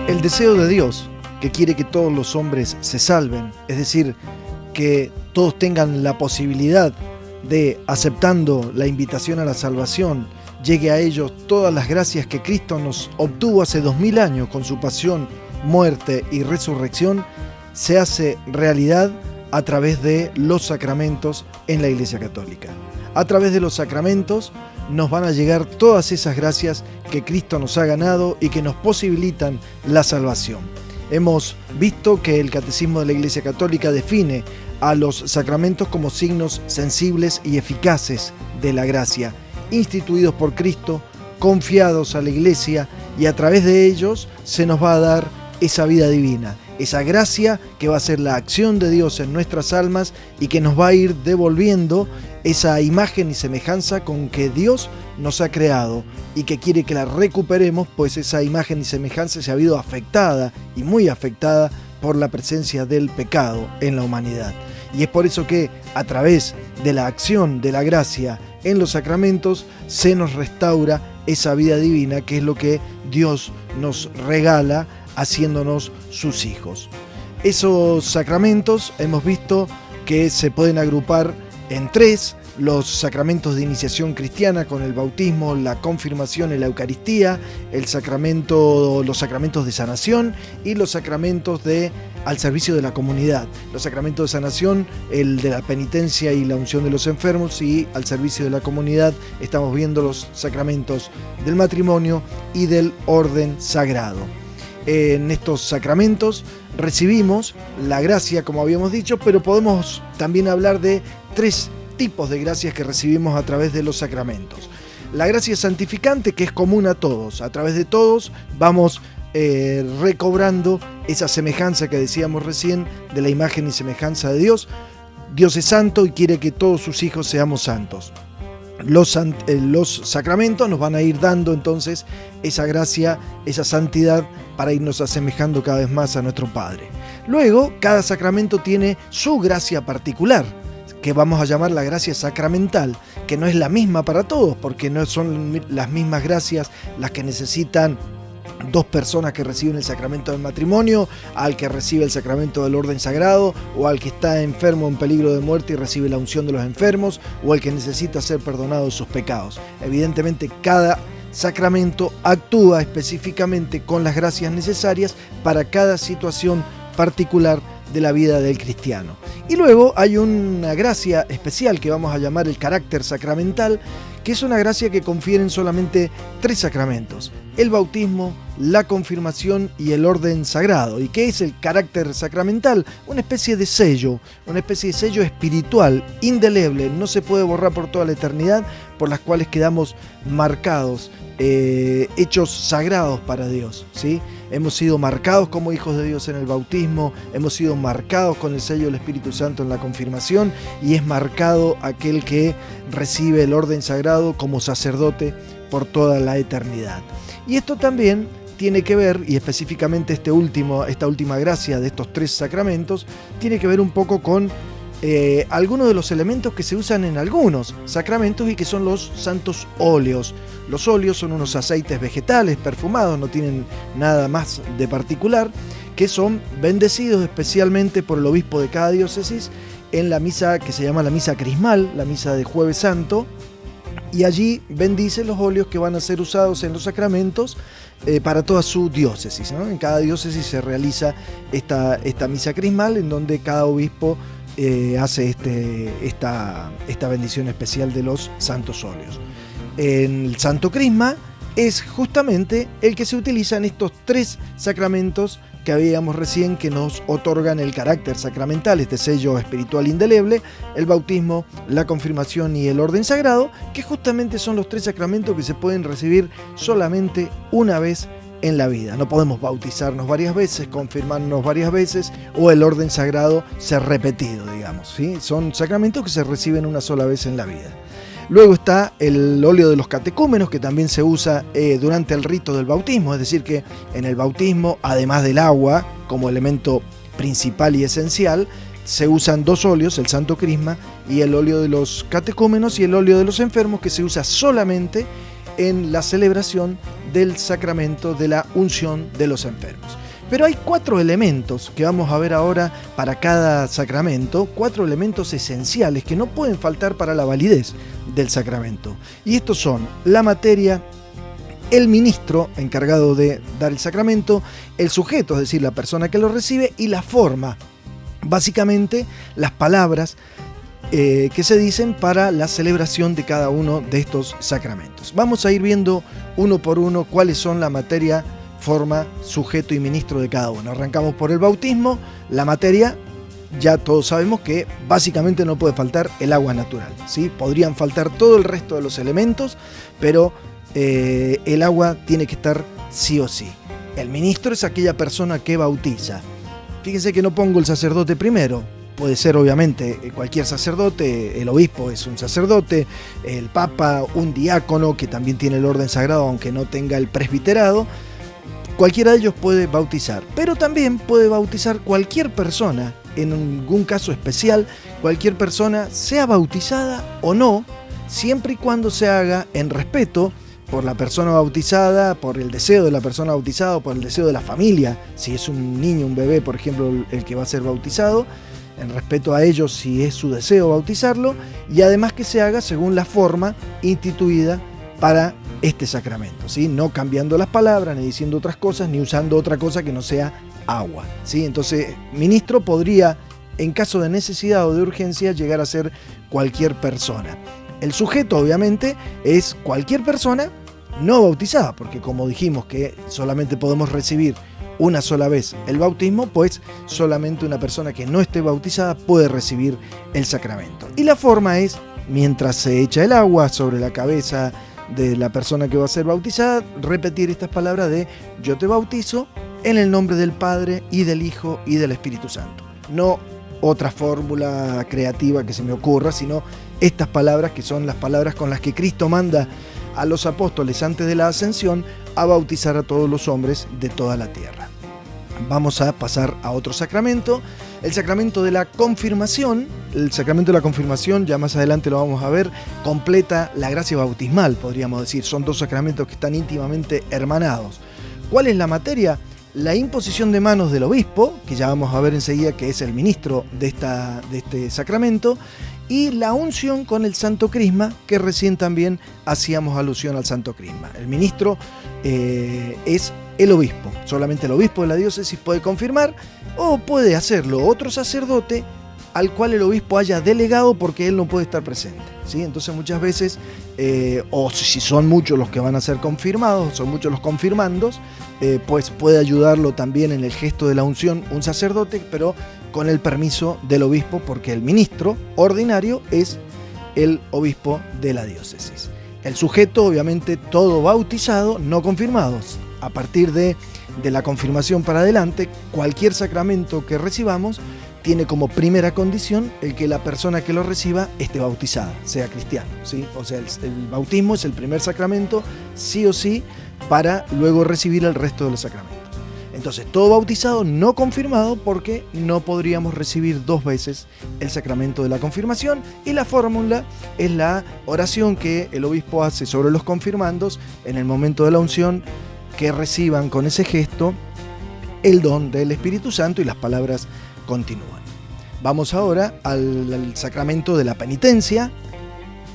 El deseo de Dios, que quiere que todos los hombres se salven, es decir, que todos tengan la posibilidad de, aceptando la invitación a la salvación, llegue a ellos todas las gracias que Cristo nos obtuvo hace 2000 años con su pasión, muerte y resurrección, se hace realidad a través de los sacramentos en la Iglesia Católica. A través de los sacramentos nos van a llegar todas esas gracias que Cristo nos ha ganado y que nos posibilitan la salvación. Hemos visto que el Catecismo de la Iglesia Católica define a los sacramentos como signos sensibles y eficaces de la gracia, instituidos por Cristo, confiados a la Iglesia, y a través de ellos se nos va a dar esa vida divina, esa gracia que va a ser la acción de Dios en nuestras almas y que nos va a ir devolviendo esa imagen y semejanza con que Dios nos ha creado y que quiere que la recuperemos, pues esa imagen y semejanza se ha habido afectada y muy afectada por la presencia del pecado en la humanidad. Y es por eso que a través de la acción de la gracia en los sacramentos se nos restaura esa vida divina, que es lo que Dios nos regala haciéndonos sus hijos. Esos sacramentos hemos visto que se pueden agrupar en tres: los sacramentos de iniciación cristiana con el bautismo, la confirmación y la Eucaristía, los sacramentos de sanación y los sacramentos al servicio de la comunidad. Los sacramentos de sanación, el de la penitencia y la unción de los enfermos, y al servicio de la comunidad estamos viendo los sacramentos del matrimonio y del orden sagrado. En estos sacramentos recibimos la gracia, como habíamos dicho, pero podemos también hablar de tres tipos de gracias que recibimos a través de los sacramentos. La gracia santificante, que es común a todos. A través de todos vamos recobrando esa semejanza que decíamos recién de la imagen y semejanza de Dios. Dios es santo y quiere que todos sus hijos seamos santos. Los sacramentos nos van a ir dando entonces esa gracia, esa santidad, para irnos asemejando cada vez más a nuestro Padre. Luego, cada sacramento tiene su gracia particular, que vamos a llamar la gracia sacramental, que no es la misma para todos, porque no son las mismas gracias las que necesitan dos personas que reciben el sacramento del matrimonio, al que recibe el sacramento del orden sagrado, o al que está enfermo en peligro de muerte y recibe la unción de los enfermos, o al que necesita ser perdonado de sus pecados. Evidentemente, cada sacramento actúa específicamente con las gracias necesarias para cada situación particular de la vida del cristiano. Y luego hay una gracia especial que vamos a llamar el carácter sacramental, que es una gracia que confieren solamente tres sacramentos: el bautismo, la confirmación y el orden sagrado. ¿Y qué es el carácter sacramental? Una especie de sello espiritual, indeleble, no se puede borrar por toda la eternidad, por las cuales quedamos marcados, hechos sagrados para Dios, ¿sí? Hemos sido marcados como hijos de Dios en el bautismo, hemos sido marcados con el sello del Espíritu Santo en la confirmación, y es marcado aquel que recibe el orden sagrado como sacerdote por toda la eternidad. Y esto también tiene que ver, y específicamente esta última gracia de estos tres sacramentos, tiene que ver un poco con algunos de los elementos que se usan en algunos sacramentos, y que son los santos óleos. Los óleos son unos aceites vegetales perfumados, no tienen nada más de particular, que son bendecidos especialmente por el obispo de cada diócesis en la misa que se llama la misa crismal, la misa de Jueves Santo, y allí bendice los óleos que van a ser usados en los sacramentos para toda su diócesis, ¿no? En cada diócesis se realiza esta misa crismal, en donde cada obispo hace esta bendición especial de los santos óleos. El Santo Crisma es justamente el que se utiliza en estos tres sacramentos que habíamos recién, que nos otorgan el carácter sacramental, este sello espiritual indeleble: el bautismo, la confirmación y el orden sagrado, que justamente son los tres sacramentos que se pueden recibir solamente una vez en la vida. No podemos bautizarnos varias veces, confirmarnos varias veces, o el orden sagrado ser repetido, digamos, ¿sí? Son sacramentos que se reciben una sola vez en la vida. Luego está el óleo de los catecúmenos, que también se usa durante el rito del bautismo, es decir que en el bautismo, además del agua como elemento principal y esencial, se usan dos óleos, el Santo Crisma y el óleo de los catecúmenos y el óleo de los enfermos, que se usa solamente en la celebración del sacramento de la unción de los enfermos. Pero hay 4 elementos que vamos a ver ahora para cada sacramento, 4 elementos esenciales que no pueden faltar para la validez del sacramento. Y estos son la materia, el ministro encargado de dar el sacramento, el sujeto, es decir, la persona que lo recibe, y la forma, básicamente las palabras que se dicen para la celebración de cada uno de estos sacramentos. Vamos a ir viendo uno por uno cuáles son la materia, forma, sujeto y ministro de cada uno. Arrancamos por el bautismo. La materia, ya todos sabemos que básicamente no puede faltar el agua natural, ¿sí? Podrían faltar todo el resto de los elementos, pero el agua tiene que estar sí o sí. El ministro es aquella persona que bautiza. Fíjense que no pongo el sacerdote primero. Puede ser obviamente cualquier sacerdote, el obispo es un sacerdote, el papa un diácono que también tiene el orden sagrado aunque no tenga el presbiterado. Cualquiera de ellos puede bautizar, pero también puede bautizar cualquier persona, en algún caso especial, cualquier persona, sea bautizada o no, siempre y cuando se haga en respeto por la persona bautizada, por el deseo de la persona bautizada o por el deseo de la familia, si es un niño, un bebé, por ejemplo, el que va a ser bautizado, en respeto a ellos si es su deseo bautizarlo, y además que se haga según la forma instituida para este sacramento, ¿sí? No cambiando las palabras, ni diciendo otras cosas, ni usando otra cosa que no sea agua, ¿sí? Entonces, ministro podría, en caso de necesidad o de urgencia, llegar a ser cualquier persona. El sujeto, obviamente, es cualquier persona no bautizada, porque como dijimos que solamente podemos recibir una sola vez el bautismo, pues solamente una persona que no esté bautizada puede recibir el sacramento. Y la forma es, mientras se echa el agua sobre la cabeza de la persona que va a ser bautizada, repetir estas palabras de yo te bautizo en el nombre del Padre y del Hijo y del Espíritu Santo. No otra fórmula creativa que se me ocurra, sino estas palabras que son las palabras con las que Cristo manda a los apóstoles antes de la ascensión a bautizar a todos los hombres de toda la tierra. Vamos a pasar a otro sacramento, el sacramento de la confirmación. El sacramento de la confirmación, ya más adelante lo vamos a ver, completa la gracia bautismal, podríamos decir. Son dos sacramentos que están íntimamente hermanados. ¿Cuál es la materia? La imposición de manos del obispo, que ya vamos a ver enseguida que es el ministro de este sacramento, y la unción con el Santo Crisma, que recién también hacíamos alusión al Santo Crisma. El ministro es el obispo, solamente el obispo de la diócesis puede confirmar, o puede hacerlo otro sacerdote al cual el obispo haya delegado porque él no puede estar presente, ¿sí? Entonces muchas veces, o si son muchos los que van a ser confirmados, son muchos los confirmandos, pues puede ayudarlo también en el gesto de la unción un sacerdote, pero con el permiso del obispo, porque el ministro ordinario es el obispo de la diócesis. El sujeto, obviamente, todo bautizado, no confirmados. A partir de la confirmación para adelante, cualquier sacramento que recibamos tiene como primera condición el que la persona que lo reciba esté bautizada, sea cristiano, ¿sí? O sea, el bautismo es el primer sacramento, sí o sí, para luego recibir el resto de los sacramentos. Entonces, todo bautizado no confirmado, porque no podríamos recibir dos veces el sacramento de la confirmación, y la fórmula es la oración que el obispo hace sobre los confirmandos en el momento de la unción, que reciban con ese gesto el don del Espíritu Santo, y las palabras continúan. Vamos ahora al sacramento de la penitencia,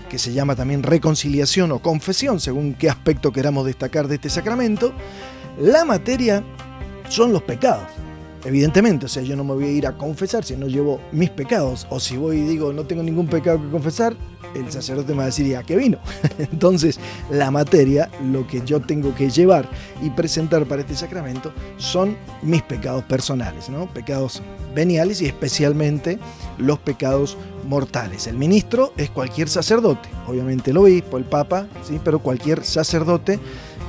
que se llama también reconciliación o confesión, según qué aspecto queramos destacar de este sacramento. La materia son los pecados, evidentemente. O sea, yo no me voy a ir a confesar si no llevo mis pecados, o si voy y digo no tengo ningún pecado que confesar, el sacerdote me va a decir ¿a qué vino? Entonces, la materia, lo que yo tengo que llevar y presentar para este sacramento, son mis pecados personales, ¿no? Pecados veniales y especialmente los pecados mortales. El ministro es cualquier sacerdote, obviamente el obispo, el papa, ¿sí? Pero cualquier sacerdote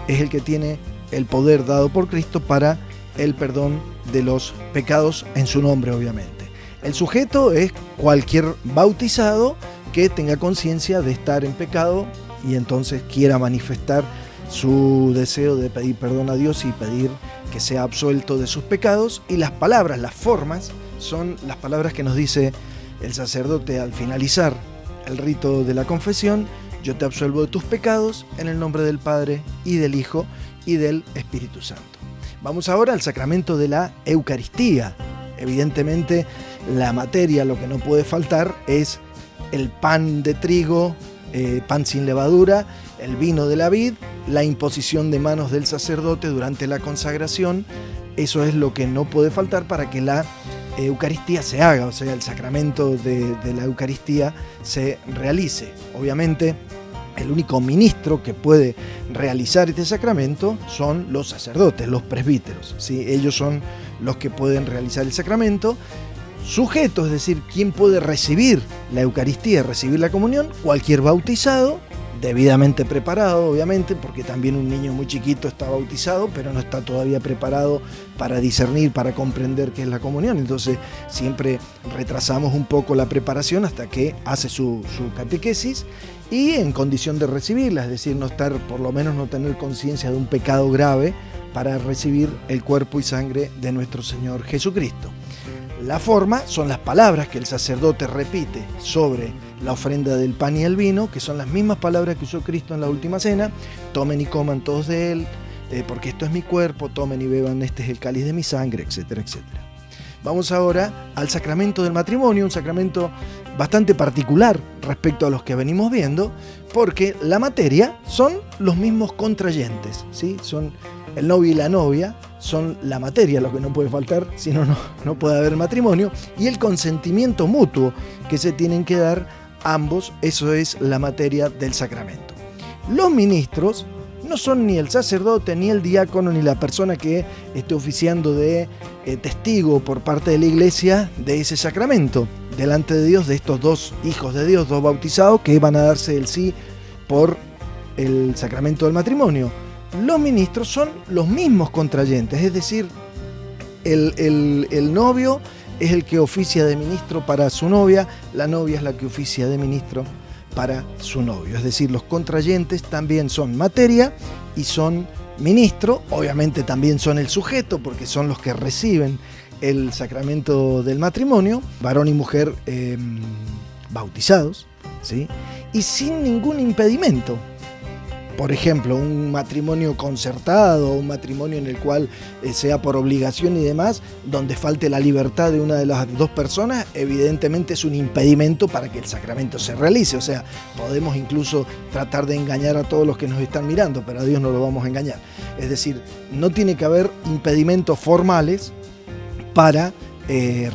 es el que tiene el poder dado por Cristo para el perdón de los pecados en su nombre, obviamente. El sujeto es cualquier bautizado que tenga conciencia de estar en pecado y entonces quiera manifestar su deseo de pedir perdón a Dios y pedir que sea absuelto de sus pecados. Y las palabras, las formas, son las palabras que nos dice el sacerdote al finalizar el rito de la confesión: yo te absuelvo de tus pecados en el nombre del Padre y del Hijo y del Espíritu Santo. Vamos ahora al sacramento de la Eucaristía. Evidentemente, la materia, lo que no puede faltar es el pan de trigo, pan sin levadura, el vino de la vid, la imposición de manos del sacerdote durante la consagración. Eso es lo que no puede faltar para que la Eucaristía se haga, o sea, el sacramento de la Eucaristía se realice. Obviamente, el único ministro que puede realizar este sacramento son los sacerdotes, los presbíteros, ¿sí? Ellos son los que pueden realizar el sacramento. Sujeto, es decir, ¿quién puede recibir la Eucaristía, recibir la comunión? Cualquier bautizado, debidamente preparado, obviamente, porque también un niño muy chiquito está bautizado, pero no está todavía preparado para discernir, para comprender qué es la comunión. Entonces, siempre retrasamos un poco la preparación hasta que hace su catequesis y en condición de recibirla, es decir, no estar, por lo menos no tener conciencia de un pecado grave para recibir el cuerpo y sangre de nuestro Señor Jesucristo. La forma son las palabras que el sacerdote repite sobre la ofrenda del pan y el vino, que son las mismas palabras que usó Cristo en la última cena: tomen y coman todos de él, porque esto es mi cuerpo, tomen y beban, este es el cáliz de mi sangre, etcétera, etcétera. Vamos ahora al sacramento del matrimonio, un sacramento bastante particular respecto a los que venimos viendo, porque la materia son los mismos contrayentes, ¿sí? Son el novio y la novia, son la materia, lo que no puede faltar, si no, no puede haber matrimonio, y el consentimiento mutuo que se tienen que dar ambos, eso es la materia del sacramento. Los ministros no son ni el sacerdote, ni el diácono, ni la persona que esté oficiando de testigo por parte de la iglesia de ese sacramento, delante de Dios, de estos dos hijos de Dios, dos bautizados, que van a darse el sí por el sacramento del matrimonio. Los ministros son los mismos contrayentes, es decir, el novio es el que oficia de ministro para su novia, la novia es la que oficia de ministro para su novio. Es decir, los contrayentes también son materia y son ministro, obviamente también son el sujeto, porque son los que reciben el sacramento del matrimonio, varón y mujer bautizados, ¿sí? Y sin ningún impedimento. Por ejemplo, un matrimonio concertado, un matrimonio en el cual sea por obligación y demás, donde falte la libertad de una de las dos personas, evidentemente es un impedimento para que el sacramento se realice. O sea, podemos incluso tratar de engañar a todos los que nos están mirando, pero a Dios no lo vamos a engañar. Es decir, no tiene que haber impedimentos formales para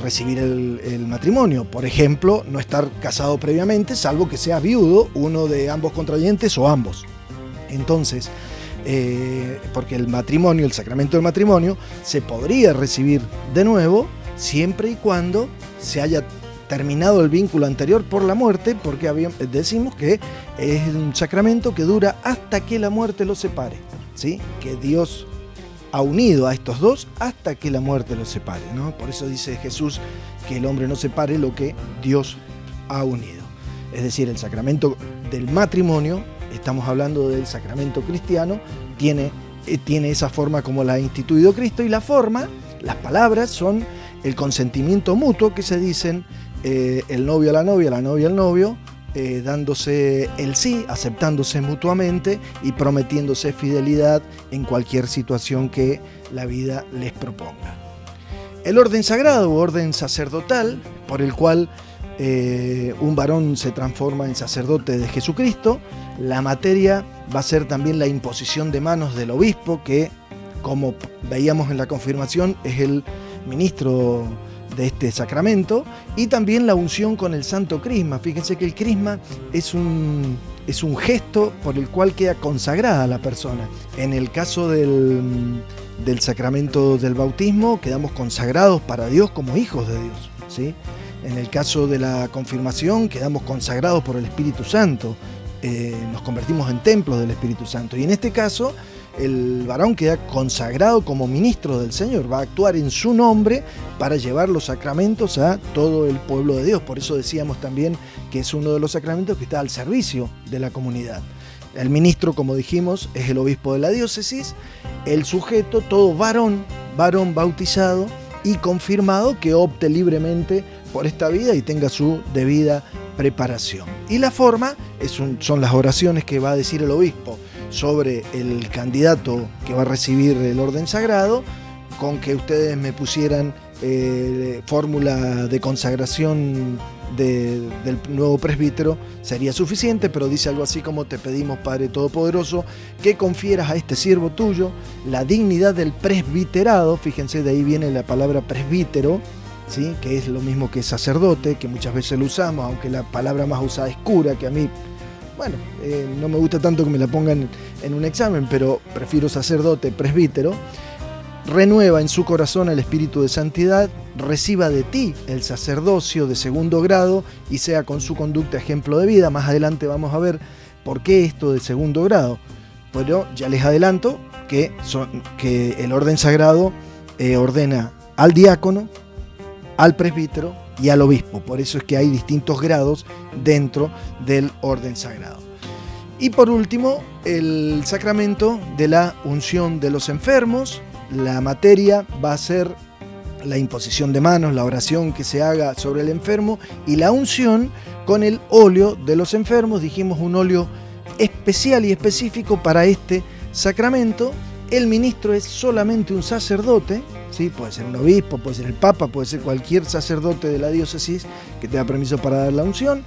recibir el matrimonio. Por ejemplo, no estar casado previamente, salvo que sea viudo uno de ambos contrayentes o ambos. Entonces, porque el matrimonio, el sacramento del matrimonio, se podría recibir de nuevo siempre y cuando se haya terminado el vínculo anterior por la muerte, porque decimos que es un sacramento que dura hasta que la muerte los separe, ¿sí? Que Dios ha unido a estos dos hasta que la muerte los separe, ¿no? Por eso dice Jesús que el hombre no separe lo que Dios ha unido. Es decir, el sacramento del matrimonio, estamos hablando del sacramento cristiano, tiene esa forma como la ha instituido Cristo, y la forma, las palabras son el consentimiento mutuo que se dicen el novio a la novia al novio, dándose el sí, aceptándose mutuamente y prometiéndose fidelidad en cualquier situación que la vida les proponga. El orden sagrado o orden sacerdotal, por el cual un varón se transforma en sacerdote de Jesucristo. La materia va a ser también la imposición de manos del obispo, que, como veíamos en la confirmación, es el ministro de este sacramento, y también la unción con el santo crisma. Fíjense que el crisma es un gesto por el cual queda consagrada la persona. En el caso del sacramento del bautismo, quedamos consagrados para Dios como hijos de Dios, ¿sí? En el caso de la confirmación, quedamos consagrados por el Espíritu Santo, nos convertimos en templos del Espíritu Santo. Y en este caso, el varón queda consagrado como ministro del Señor, va a actuar en su nombre para llevar los sacramentos a todo el pueblo de Dios. Por eso decíamos también que es uno de los sacramentos que está al servicio de la comunidad. El ministro, como dijimos, es el obispo de la diócesis. El sujeto, todo varón bautizado, y confirmado que opte libremente por esta vida y tenga su debida preparación. Y la forma son las oraciones que va a decir el obispo sobre el candidato que va a recibir el orden sagrado, con que ustedes me pusieran fórmula de consagración del nuevo presbítero sería suficiente, pero dice algo así como: te pedimos, Padre Todopoderoso, que confieras a este siervo tuyo la dignidad del presbiterado. Fíjense, de ahí viene la palabra presbítero, ¿sí? Que es lo mismo que sacerdote, que muchas veces lo usamos, aunque la palabra más usada es cura, que a mí, bueno, no me gusta tanto que me la pongan en un examen, pero prefiero sacerdote, presbítero. Renueva en su corazón el espíritu de santidad, reciba de ti el sacerdocio de segundo grado y sea con su conducta ejemplo de vida. Más adelante vamos a ver por qué esto de segundo grado, pero ya les adelanto que el orden sagrado ordena al diácono, al presbítero y al obispo. Por eso es que hay distintos grados dentro del orden sagrado. Y por último, el sacramento de la unción de los enfermos. La materia va a ser la imposición de manos, la oración que se haga sobre el enfermo y la unción con el óleo de los enfermos. Dijimos, un óleo especial y específico para este sacramento. El ministro es solamente un sacerdote, ¿sí? Puede ser un obispo, puede ser el papa, puede ser cualquier sacerdote de la diócesis que tenga permiso para dar la unción,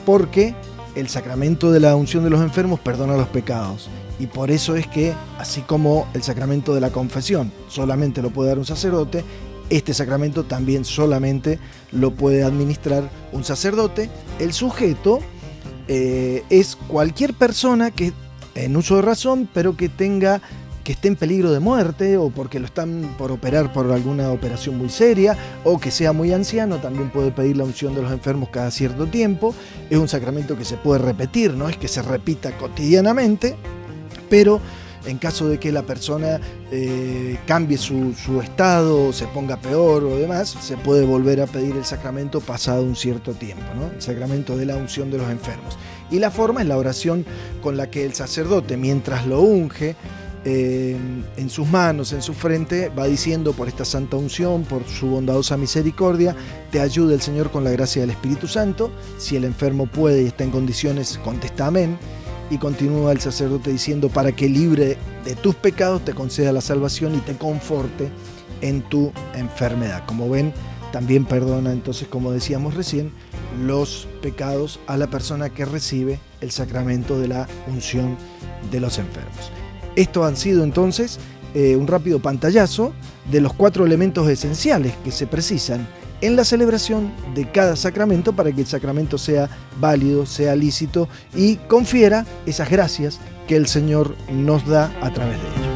porque el sacramento de la unción de los enfermos perdona los pecados. Y por eso es que, así como el sacramento de la confesión solamente lo puede dar un sacerdote, este sacramento también solamente lo puede administrar un sacerdote. El sujeto es cualquier persona que, en uso de razón, pero que esté en peligro de muerte, o porque lo están por operar por alguna operación muy seria, o que sea muy anciano, también puede pedir la unción de los enfermos cada cierto tiempo. Es un sacramento que se puede repetir, no es que se repita cotidianamente, pero en caso de que la persona cambie su estado, se ponga peor o demás, se puede volver a pedir el sacramento pasado un cierto tiempo, ¿no? El sacramento de la unción de los enfermos. Y la forma es la oración con la que el sacerdote, mientras lo unge en sus manos, en su frente, va diciendo: por esta santa unción, por su bondadosa misericordia, te ayude el Señor con la gracia del Espíritu Santo. Si el enfermo puede y está en condiciones, contesta amén. Y continúa el sacerdote diciendo: para que libre de tus pecados te conceda la salvación y te conforte en tu enfermedad. Como ven, también perdona, entonces, como decíamos recién, los pecados a la persona que recibe el sacramento de la unción de los enfermos. Estos han sido entonces un rápido pantallazo de los 4 elementos esenciales que se precisan en la celebración de cada sacramento para que el sacramento sea válido, sea lícito y confiera esas gracias que el Señor nos da a través de ello.